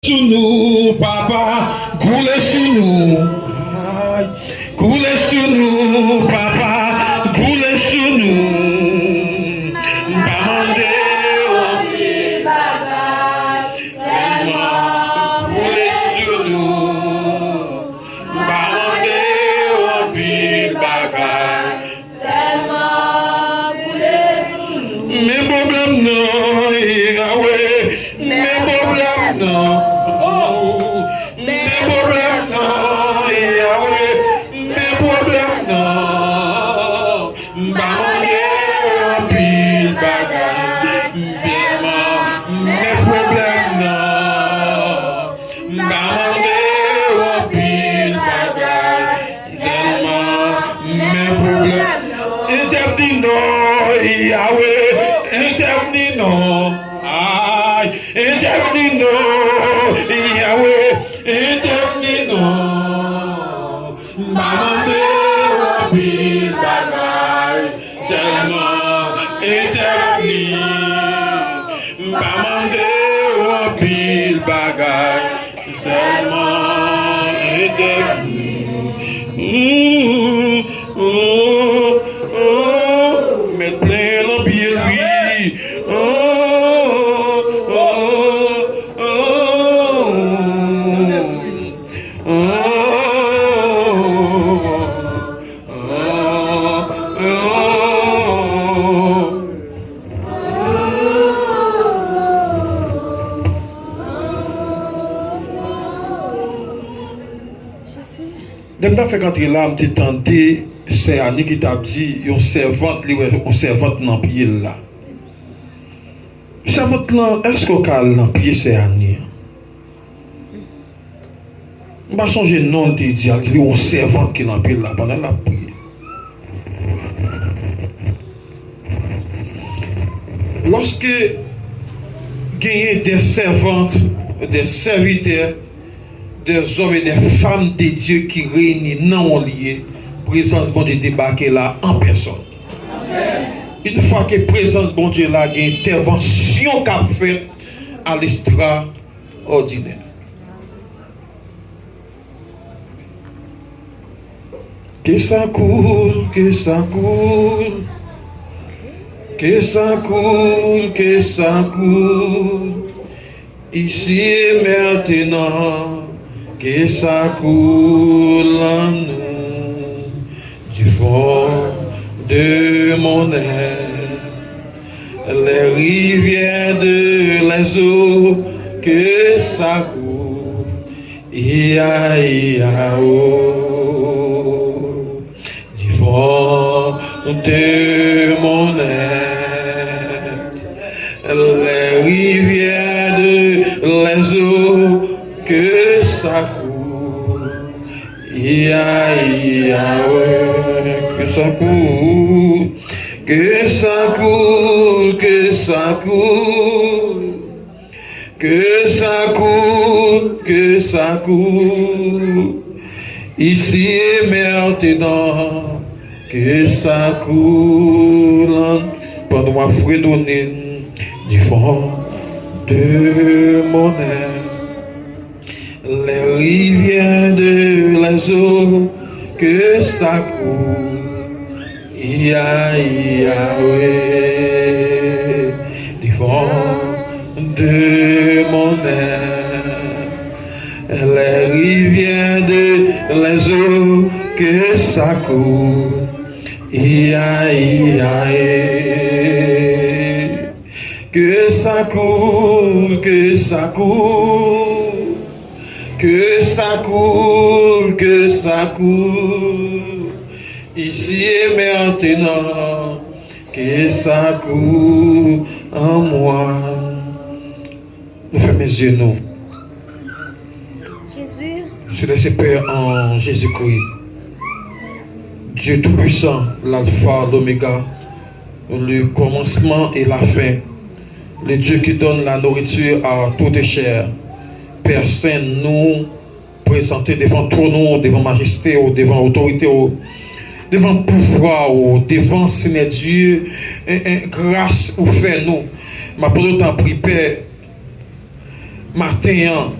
Sous nous, papa, coulez sur nous. Coulez sur nous, papa, coulez sur nous. Bandez au bagage, seulement coulez sur nous. Bandez au bagage, seulement coulez sur nous. Mes problèmes non, Yahweh, mes problèmes non. Dès fait quand il a tenté, c'est Annie qui t'a dit, une servante, une servante dans le pied là. Servante là, est-ce qu'on a dans le pied c'est Annie? Je ne sais pas si le nom te dit, il y a une servante qui est dans le pied là pendant la prière. Lorsque il y a des servantes, des serviteurs, des hommes et des femmes de Dieu qui réunissent dans un lieu, présence bon Dieu débarque là en personne. Amen. Une fois que présence bon Dieu là, il y a une intervention qu'a fait à l'extraordinaire. Que ça coule, que ça coule, que ça coule, que ça coule, ici et maintenant. Que ça coule en nous du fond de mon être, les rivières de les eaux, que ça coule, ia, ia, oh, du fond de mon être, les rivières de les eaux, que ça coule, ia, ia, ouais, que ça coule, que ça coule, que ça coule, que ça coule, que ça coule, ici et maintenant, que ça coule, pendant moi fredonner du fond de mon être. Les rivières de les eaux, que ça coule, ia, ia, ouais, du fond de mon être. Les rivières de les eaux, que ça coule, ia, ia, que ça coule, que ça coule. Que ça coule, que ça coule, ici et maintenant, que ça coule en moi. Nous fermons mes yeux, nous. Jésus. Je laisse Père en Jésus-Christ. Dieu Tout-Puissant, l'Alpha, l'Oméga, le commencement et la fin. Le Dieu qui donne la nourriture à toute chair. Père Saint, nous présenter devant trône, devant majesté, devant autorité, devant pouvoir, devant Seigneur Dieu, grâce ou fait nous. Ma pour t'en prie, Père, matin,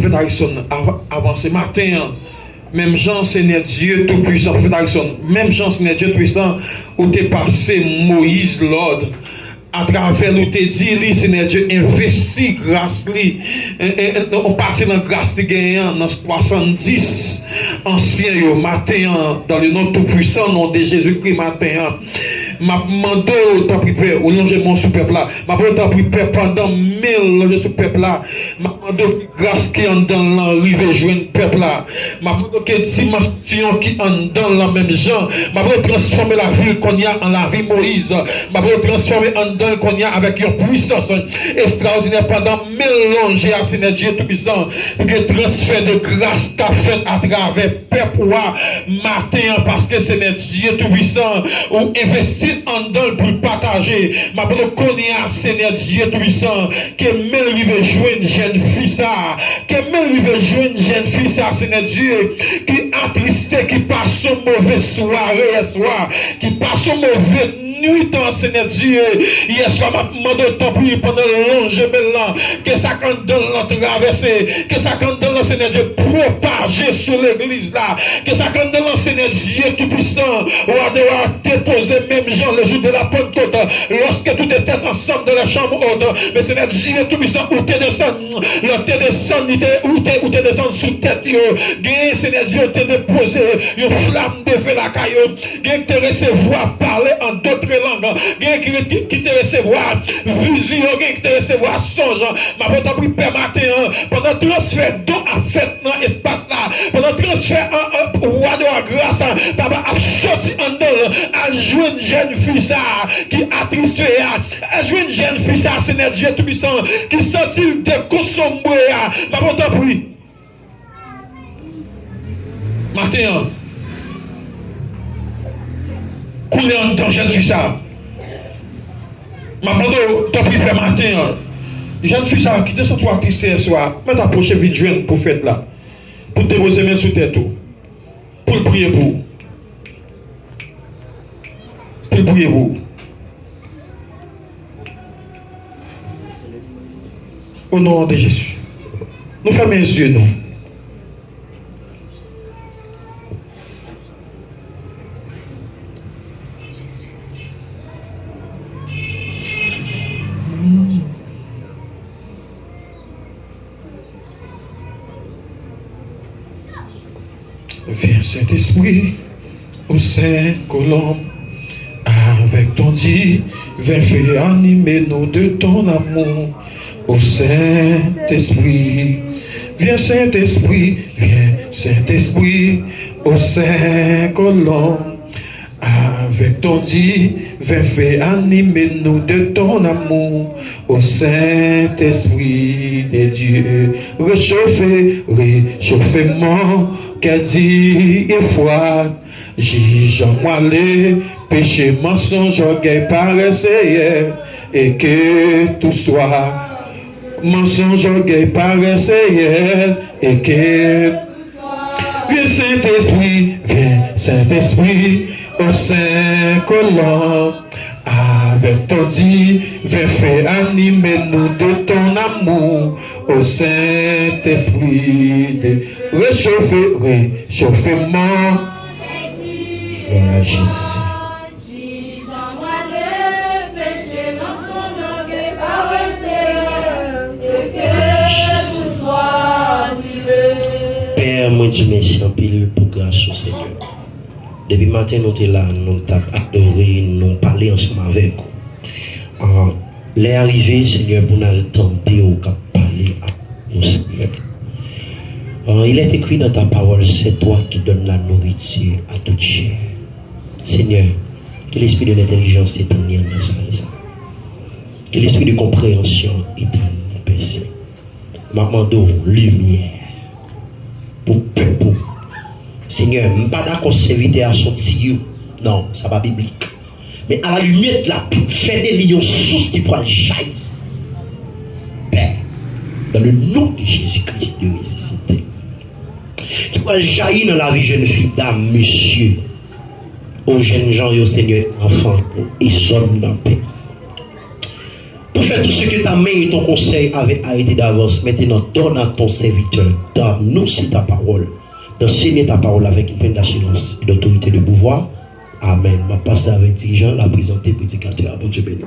prophète Harrison avant ce matin, même Jean, Seigneur Dieu Tout-Puissant, prophète Harrison, même Jean, Seigneur Dieu Tout-Puissant, où t'es passé Moïse, l'ordre, à travers nous te dit, Seigneur Dieu, investis grâce, on partit dans grâce de gagnant, dans 70 anciens, matin, dans le nom Tout-Puissant, nom de Jésus-Christ, matin, m'a demandé autant privé au longement sous peuple là m'a demandé autant privé pendant 1000 longé sous peuple là m'a demandé grâce qui en dans l'arrivée joindre peuple là m'a demandé que dimension qui en dans la même genre m'a demandé transformer la ville qu'on y a en la vie Moïse m'a demandé transformer en dans qu'on y a avec une puissance extraordinaire pendant 1000 longé à Seigneur Dieu Tout-Puissant que transfert de grâce qu'a fait à travers peuple matin parce que Seigneur Dieu Tout-Puissant ou investi en don pour partager. Ma bonne connaît Seigneur Dieu Tout-Puissant, que même rive joindre jeune fille ça, que même rive joindre jeune fille ça, Seigneur Dieu, qui attristé, qui passe une mauvaise soirée, soir, qui passe une mauvaise nuit dans Seigneur Dieu. Hier soir, m'a demandé de prier pendant le long là, que ça quand dans la traversée, que ça quand dans le Seigneur Dieu propager sur l'église là, que ça quand dans le Seigneur Dieu Tout-Puissant, on va devoir déposer même Jean le jour de la Pentecôte, lorsque tout était ensemble dans la chambre haute, mais Seigneur Dieu Tout-Puissant, où t'es descendu, où t'es descendu sous tête, gagne Seigneur Dieu, t'es déposé, une flamme de feu la caillou, gagne te recevoir parler en d'autres langues, gagne qui te recevoir vision, gagne qui te recevoir songe, ma bonne pris père matin, pendant transfert don à fait dans l'espace là, pendant transfert en roi de la grâce, papa a sorti en dedans, à jouer une jeune fille ça, qui a tristé, à jouer une jeune fille ça, Seigneur Dieu Tout-Puissant, qui sentit de consommer, ma bonne prie. Matin, couler en dedans, jeune fille ça. Ma bonne prie fait matin, jeune fille ça, qui te sent toi triste ce soir, mais t'approcher vite jeune pour faire là, pour déposer main sous tête, pour le prier pour. Priez-vous. Au nom de Jésus. Nous fermons les yeux, nous. Viens Saint-Esprit au Saint-Colombe. Avec ton divin feu, animez-nous de ton amour, ô Saint-Esprit. Viens Saint-Esprit, ô Saint-Colombe. Avec ton divin feu, animez-nous de ton amour, ô Saint-Esprit de Dieu. Réchauffez mon cœur dit et foi. Juge-moi les péchés, mensonges, orgueil, paresse et que tout soit mensonge, orgueil, paresse et que viens Saint-Esprit, au Saint-Colombe. Avec ton divin feu, animez-nous de ton amour, au Saint-Esprit. Réchauffez mon Jésus. Père, moi je merci en pile pour grâce au Seigneur. Depuis matin, nous sommes là, nous avons adoré, nous avons parlé ensemble avec vous. Les arrivées, Seigneur, pour nous tenter ou parler à nous, Seigneur. Il est écrit dans ta parole, c'est toi qui donnes la nourriture à toute chair. Seigneur, que l'esprit de l'intelligence éternelle dans ça. Que l'esprit de compréhension éternelle baisse. M'amando lumière pour peuple. Seigneur, je ne suis pas d'accord serviteur à sortir. Non, ça va biblique. Mais à la lumière de la Bible, fais des lions sources qui pourra jaillir. Père, dans le nom de Jésus-Christ de ressuscité, qui pourra jaillir dans la vie jeune fille, dame, monsieur, aux jeunes gens et au Seigneur, enfants, et hommes dans paix. Pour faire tout ce que ta main et ton conseil avaient arrêté d'avance, maintenant donne à ton serviteur, donne-nous aussi ta parole, d'enseigner ta parole avec une pleine d'assurance et d'autorité de pouvoir. Amen. Je passe avec dirigeant, la présenter prédicateur. Bon Dieu béni.